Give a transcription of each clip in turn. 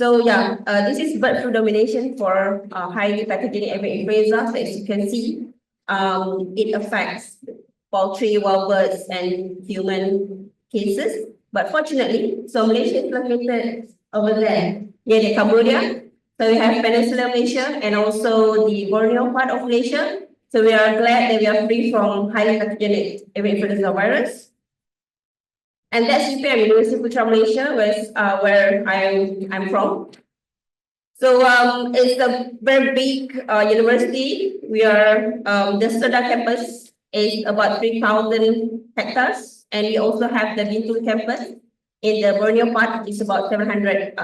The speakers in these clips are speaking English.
So yeah, this is bird flu domination for highly pathogenic avian influenza. So as you can see, it affects poultry, wild birds, and human cases. But fortunately, so Malaysia is located over there near the Cambodia. So we have Peninsula Malaysia and also the Borneo part of Malaysia. So we are glad that we are free from highly pathogenic avian influenza virus. And that's UPM, University of Putra Malaysia, where I'm from. So it's a very big university. We are the Seda campus is about 3,000 hectares, and we also have the Bintul campus in the Borneo part. It's about 714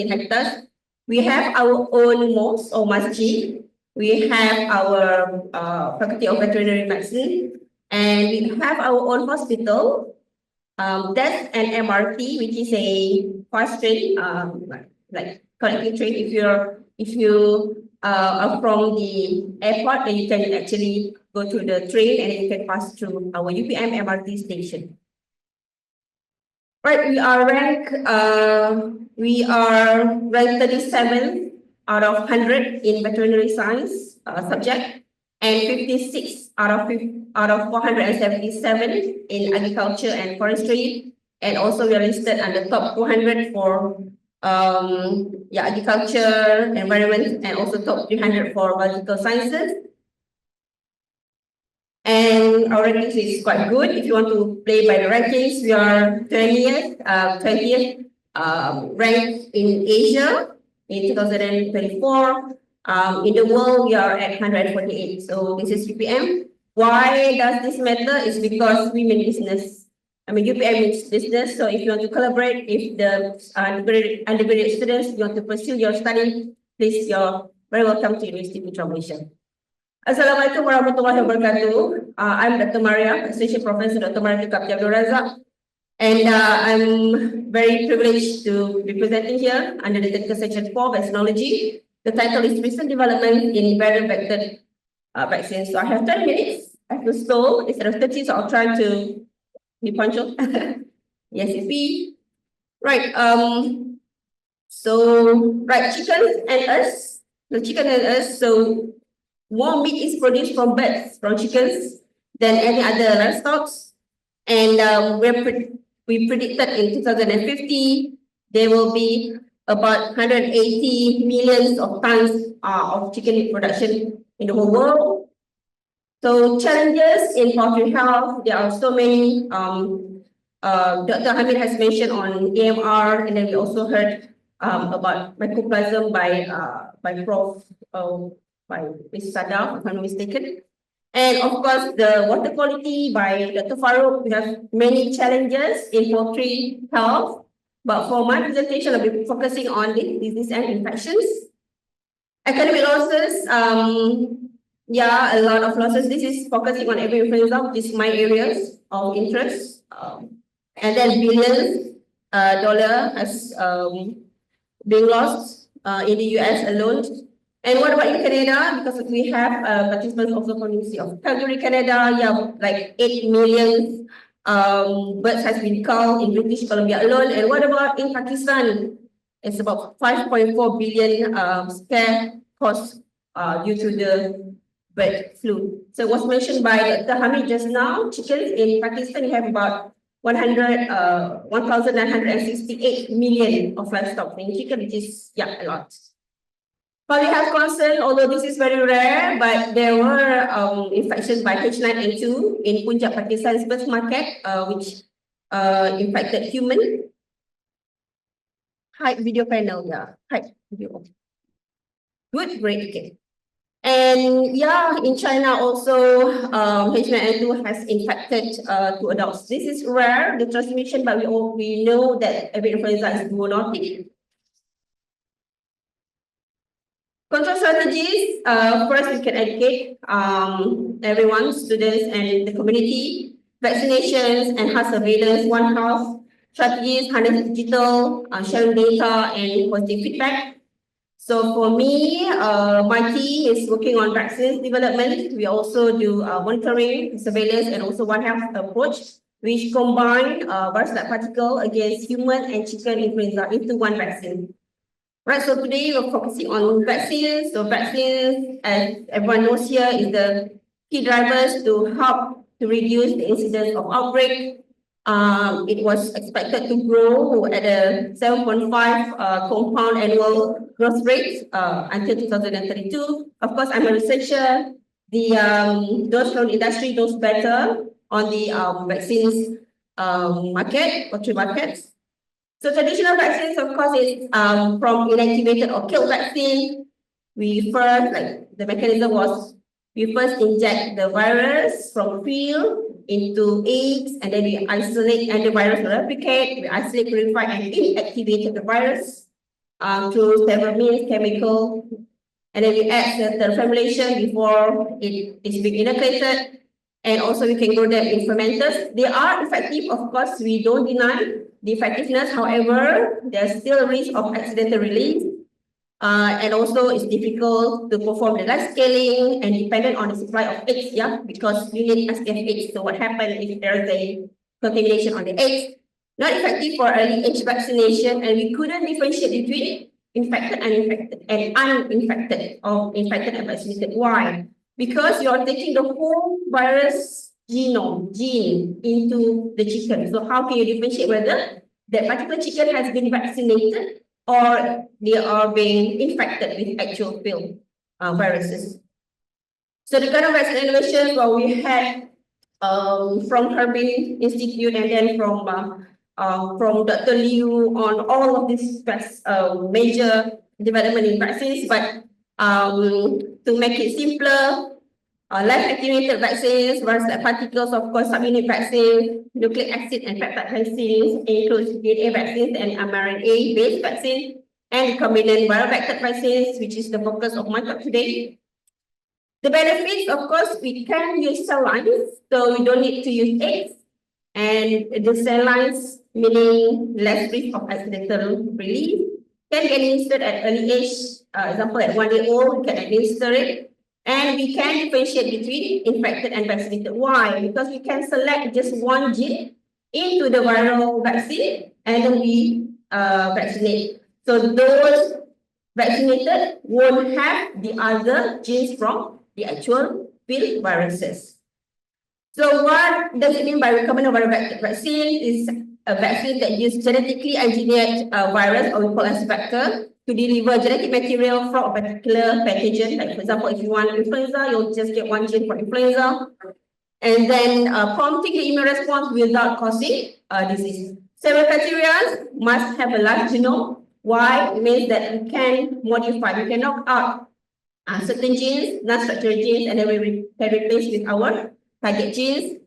hectares. We have our own mosque or masjid. We have our faculty of veterinary medicine, and we have our own hospital. That's an MRT, which is a fast train, like connecting train. If you are from the airport, then you can actually go to the train and you can pass through our UPM MRT station. Right, we are ranked 37 out of 100 in veterinary science subject, and 56 out of 477 in agriculture and forestry, and also we are listed under top 200 for agriculture, environment, and also top 300 for biological sciences. And our rankings is quite good. If you want to play by the rankings, we are 20th ranked in Asia in 2024. In the world, we are at 148. So this is UPM. Why does this matter? It's because we mean business. UPM means business. So if you want to collaborate, if the undergraduate students you want to pursue your study, please, you're very welcome to University of Putra Malaysia. Assalamualaikum warahmatullahi wabarakatuh. I'm Dr. Maria, Associate Professor Dr. Maria Abdul Razak, and I'm very privileged to be presenting here under the technical section 4, Vaccinology. The title is Recent Development in Viral Vector Vaccines. So I have 10 minutes. I have to stall instead of 30, so I'll try to be punctual. Yes, it's me. Right. Chickens and us. The chicken and us. So more meat is produced from birds, from chickens, than any other livestock. And we predicted in 2050 there will be about 180 millions of tons of chicken meat production in the whole world. So challenges in poultry health, there are so many. Dr. Hamid has mentioned on AMR, and then we also heard about mycoplasma by Prof. By Ms. Sadaf, if I'm not mistaken. And of course, the water quality by Dr. Farouk. We have many challenges in poultry health, but for my presentation, I'll be focusing on the disease and infections. Academic losses, a lot of losses. This is focusing on avian influenza, which is my areas of interest. And then billions dollar has been lost in the US alone. And what about in Canada? Because we have participants also from the University of Calgary, Canada. Like 8 million birds has been killed in British Columbia alone. And what about in Pakistan? It's about 5.4 billion scare cost due to the bird flu. So it was mentioned by Dr. Hamid just now. Chickens in Pakistan, you have about 1,968 million of livestock in chicken, which is a lot. Public health concern, although this is very rare, but there were infections by H9N2 in Punjab, Pakistan's bird market, which infected human. Hide video panel, hide video. Good, great, okay. And in China also, H9N2 has infected 2 adults. This is rare, the transmission, but we know that avian influenza is zoonotic. Control strategies, first we can educate everyone, students and the community, vaccinations, enhanced surveillance, One Health, strategies, harness digital, sharing data and positive feedback. So for me, my team is working on vaccines development. We also do monitoring, surveillance, and also One Health approach, which combine virus-like particle against human and chicken influenza into one vaccine. Right, so today we're focusing on vaccines. So vaccines, as everyone knows here, is the key drivers to help to reduce the incidence of outbreak. It was expected to grow at a 7.5 compound annual growth rate until 2032. Of course, I'm a researcher. Those from the industry knows better on the vaccines market, poultry markets. So traditional vaccines, of course, is from inactivated or killed vaccine. We first, like the mechanism was, we first inject the virus from field into eggs, and then we isolate, and the virus will replicate. We isolate, purify, and inactivate the virus through several means, chemical, and then we add the formulation before it is being inoculated. And also we can grow them in fermenters. They are effective, of course, we don't deny the effectiveness. However, there's still a risk of accidental release. And also it's difficult to perform the large scaling and dependent on the supply of eggs, yeah, because you need SPF eggs. So what happens if there's a contamination on the eggs? Not effective for early age vaccination, and we couldn't differentiate between infected and uninfected, or infected and vaccinated. Why? Because you're taking the whole virus gene into the chicken. So how can you differentiate whether that particular chicken has been vaccinated or they are being infected with actual field viruses? So the kind of vaccine innovation we had from Harbin Institute, and then from Dr. Liu on all of these major development in vaccines. But to make it simpler, live activated vaccines, virus particles, of course, subunit vaccines, nucleic acid and peptide vaccines, includes DNA vaccines and mRNA-based vaccines, and recombinant viral vector vaccines, which is the focus of my talk today. The benefits, of course, we can use cell lines, so we don't need to use eggs. And the cell lines, meaning less risk of accidental release, can get administered at early age. Example, at 1 year old, we can administer it. And we can differentiate between infected and vaccinated. Why? Because we can select just one gene into the viral vaccine, and then we vaccinate. So those vaccinated won't have the other genes from the actual field viruses. So what does it mean by recombinant viral vector vaccine? Is a vaccine that uses genetically engineered virus, or we call as vector, to deliver genetic material from a particular pathogen. Like for example, if you want influenza, you'll just get one gene for influenza, and then prompting the immune response without causing disease. Several criteria must have a large genome. Why? It means that we can modify, we can knock out certain genes, non-structural genes, and then we can replace with our target genes.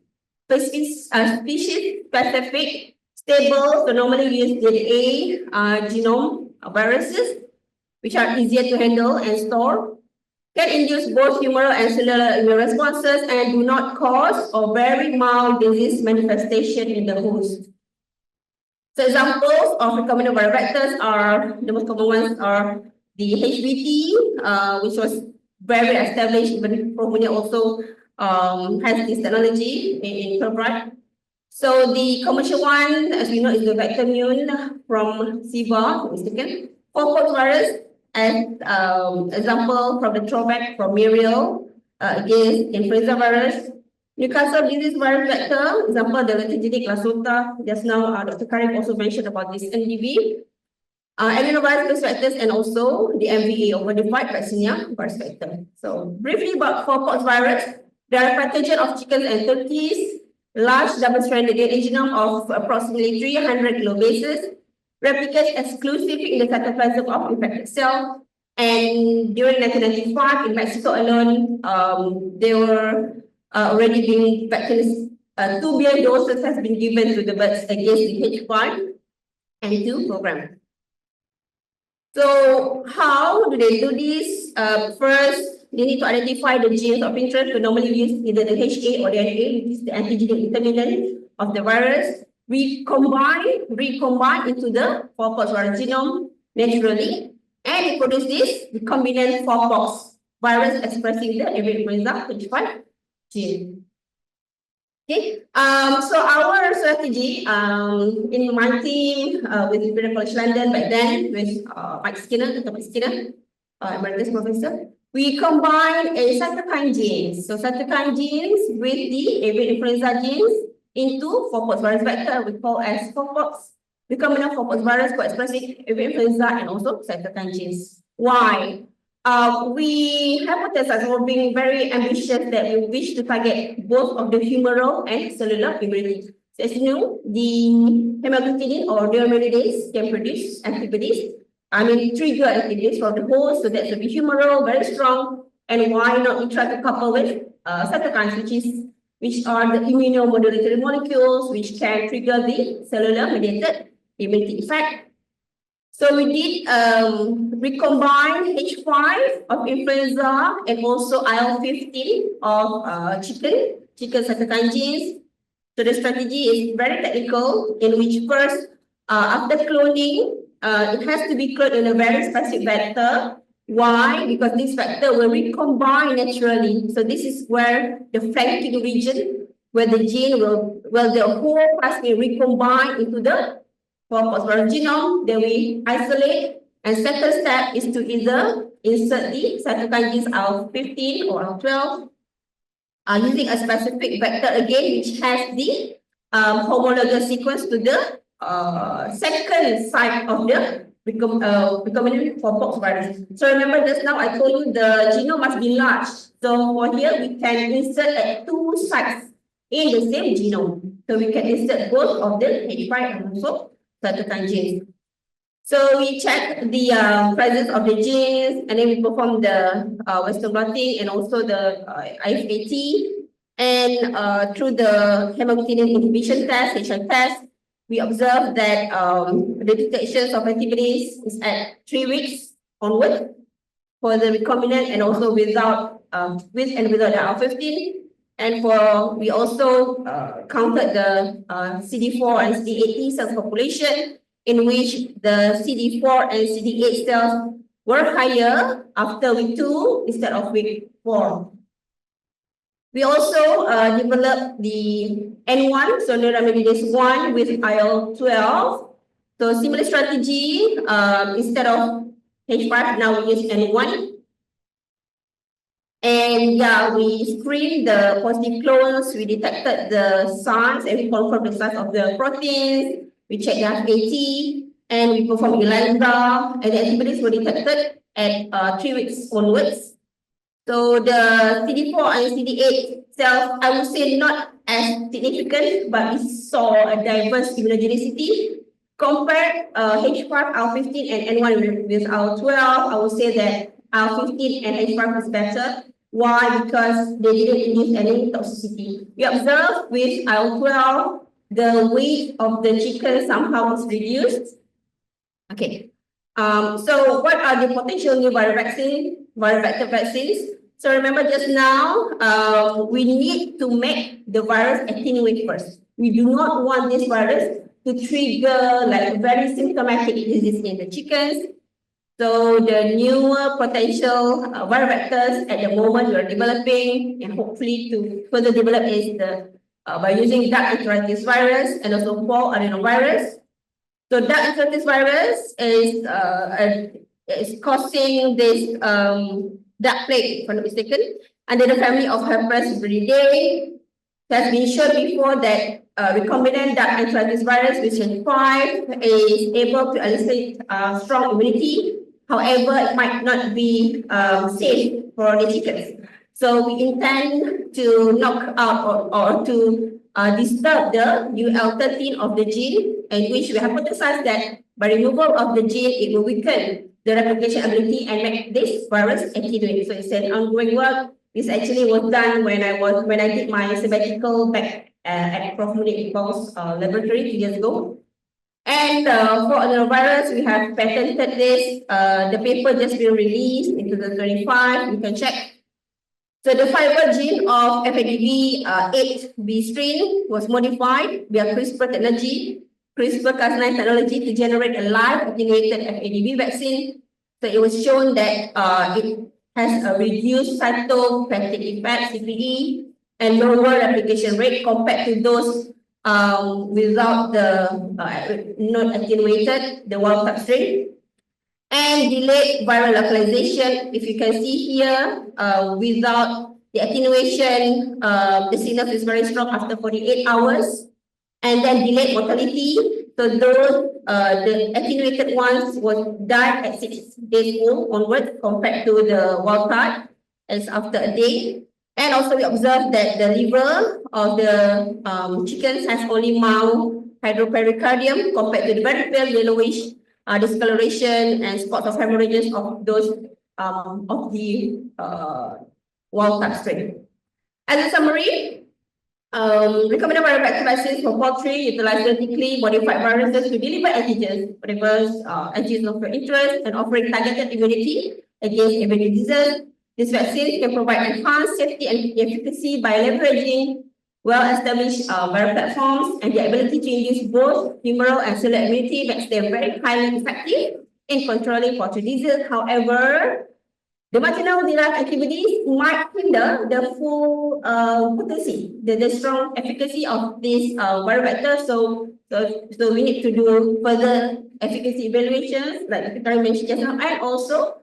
Species specific, stable, so normally we use DNA genome viruses, which are easier to handle and store, can induce both humoral and cellular immune responses, and do not cause or very mild disease manifestation in the host. So examples of recombinant viral vectors are, the most common ones are the HBT, which was very established. Even Promunia also has this technology in Fulbright. So the commercial one, as we know, is the Vectormune from SIVA, mistaken. Fowlpox virus, and example from the throwback from Muriel against influenza virus. Newcastle disease virus vector, example the Lantogenic Lasota. Just now, Dr. Karim also mentioned about this NDV. Adenovirus vectors, and also the MVA, or modified vaccinia virus vector. So briefly about fowlpox virus, they are a pathogen of chickens and turkeys. Large double-stranded DNA genome of approximately 300 kilobases, replicates exclusively in the cytoplasm of infected cell. And during 1995 in Mexico alone, there were already being vaccines. 2 billion doses has been given to the birds against the H5N2 program. So how do they do this? First, they need to identify the genes of interest. We normally use either the HA or the NA, which is the antigenic determinant of the virus. We recombine into the fowlpox virus genome naturally, and it produces this recombinant fowlpox virus expressing the avian influenza H5 gene. Okay. So our strategy in my team with Imperial College London back then with Mike Skinner, Dr. Mike Skinner, Emeritus Professor, we combine a cytokine genes. So cytokine genes with the avian influenza genes into fourpox virus vector we call as fourpox, recombinant fourpox virus co-expressing avian influenza and also cytokine genes. Why? We hypothesized or being very ambitious that we wish to target both of the humoral and cellular immunity. So as you know, the hemagglutinin or neuraminidase can produce antibodies. Trigger antibodies from the host, so that's the humoral, very strong. And why not we try to couple with cytokines, which are the immunomodulatory molecules, which can trigger the cellular mediated immunity effect. So we did recombine H5 of influenza and also IL-15 of chicken cytokine genes. So the strategy is very technical, in which first, after cloning, it has to be cloned in a very specific vector. Why? Because this vector will recombine naturally. So this is where the flanking region, where the gene the whole plasmid recombine into the fourpox genome, then we isolate, and second step is to either insert the cytokine genes IL-15 or IL-12 using a specific vector again, which has the homologous sequence to the second site of the recombinant fourpox virus. So remember just now I told you the genome must be large. So for here we can insert at two sites in the same genome. So we can insert both of the H5 and also cytokine genes. So we check the presence of the genes, and then we perform the Western blotting and also the IFAT. And through the hemagglutinin inhibition test, HI test, we observe that the detections of antibodies is at 3 weeks onward for the recombinant and also without with and without the IL-15. And we also counted the CD4 and CD8 T cells population, in which the CD4 and CD8 cells were higher after week 2 instead of week 4. We also developed the N1, so neuraminidase 1 with IL-12. So similar strategy, instead of H5, now we use N1. And we screened the positive clones, we detected the size, and we confirmed the size of the proteins, we checked the FAT, and we performed ELISA, and the antibodies were detected at 3 weeks onwards. So the CD4 and CD8 cells, I would say not as significant, but we saw a diverse immunogenicity. Compared H5, IL-15, and N1 with IL-12, I would say that IL-15 and H5 is better. Why? Because they didn't induce any toxicity. We observed with IL-12, the weight of the chicken somehow is reduced. Okay. So what are the potential new viral vector vaccines? So remember just now, we need to make the virus attenuate first. We do not want this virus to trigger like very symptomatic disease in the chickens. So the newer potential viral vectors at the moment we are developing and hopefully to further develop is by using dark enteritis virus and also fall adenovirus. So dark enteritis virus is causing this dark plague, if I'm not mistaken, under the family of herpes viridae. It has been shown before that recombinant dark enteritis virus, which is 5, is able to elicit strong immunity. However, it might not be safe for the chickens. So we intend to knock out or to disturb the UL13 of the gene, in which we hypothesize that by removal of the gene, it will weaken the replication ability and make this virus attenuate. So it's an ongoing work. This actually was done when I did my sabbatical back at Prof. Munich Paul's laboratory 2 years ago. And for adenovirus, we have patented this. The paper just been released in 2025. You can check. So the fiber gene of FADV8B strain was modified via CRISPR technology, CRISPR-Cas9 technology to generate a live attenuated FADV vaccine. So it was shown that it has a reduced cytopathic effect, CPE, and lower replication rate compared to those without the not attenuated, the wild type strain. And delayed viral localization, if you can see here, without the attenuation, the signal is very strong after 48 hours. And then delayed mortality, so those, the attenuated ones was died at 6 days old onwards compared to the wild type, as after a day. And also we observed that the liver of the chickens has only mild hydropericardium compared to the very pale yellowish discoloration and spots of hemorrhages of those of the wild type strain. As a summary, recommended viral vector vaccines for poultry utilize genetically modified viruses to deliver antigens, whatever antigens of your interest, and offering targeted immunity against avian diseases. These vaccines can provide enhanced safety and efficacy by leveraging well-established viral platforms and the ability to induce both humoral and cellular immunity makes them very highly effective in controlling poultry disease. However, the marginal-derived activities might hinder the full potency, the strong efficacy of this viral vector. So we need to do further efficacy evaluations, like the Secretary mentioned just now, and also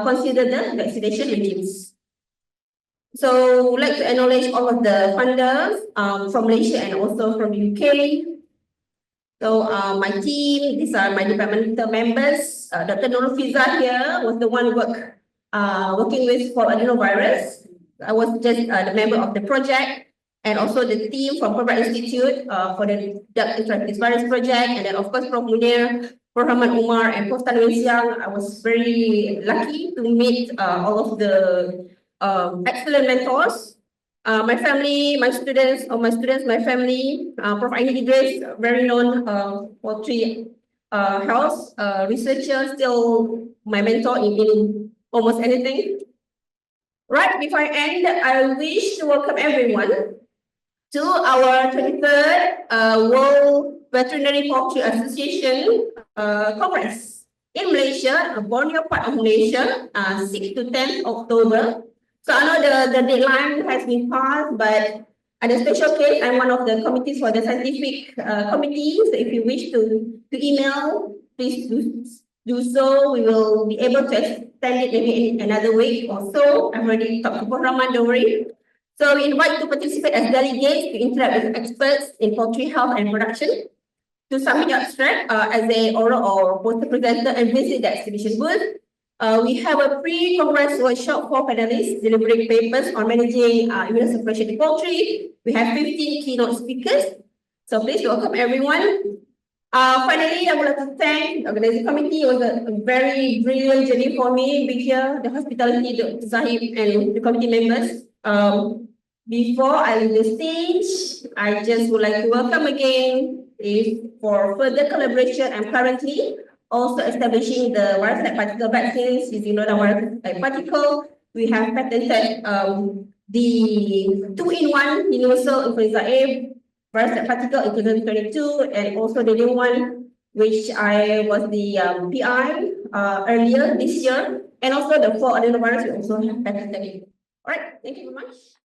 consider the vaccination regimes. So we'd like to acknowledge all of the funders from Malaysia and also from the UK. So my team, these are my departmental members. Dr. Nurul Fiza here was the one working with for adenovirus. I was just the member of the project, and also the team from Poultry Institute for the duck interactive virus project, and then of course Prof. Munir, Prof. Rahman Umar, and Prof. Tanwin Siang. I was very lucky to meet all of the excellent mentors. My family, my students, my family, Prof. Aini Idris, very known poultry health researcher, still my mentor in almost anything. Right, before I end, I wish to welcome everyone to our 23rd World Veterinary Poultry Association Congress in Malaysia, Borneo part of Malaysia, 6 to 10 October. So I know the deadline has been passed, but at a special case, I'm one of the committees for the scientific committee. So if you wish to email, please do so. We will be able to extend it maybe in another week or so. I've already talked to Prof. Rahman, don't worry. So we invite you to participate as delegates to interact with experts in poultry health and production, to submit your abstract as a oral or poster presenter and visit the exhibition booth. We have a pre-congress workshop for panelists delivering papers on managing immunosuppression in poultry. We have 15 keynote speakers. So please welcome everyone. Finally, I would like to thank the organizing committee. It was a very brilliant journey for me being here, the hospitality, Dr. Zahid, and the committee members. Before I leave the stage, I just would like to welcome again for further collaboration. I'm currently also establishing the virus-like particle vaccines using virus-like particle. We have patented the 2-in-1 universal influenza A virus-like particle in 2022, and also the new one, which I was the PI earlier this year, and also the 4 adenovirus we also have patented. All right, thank you very much.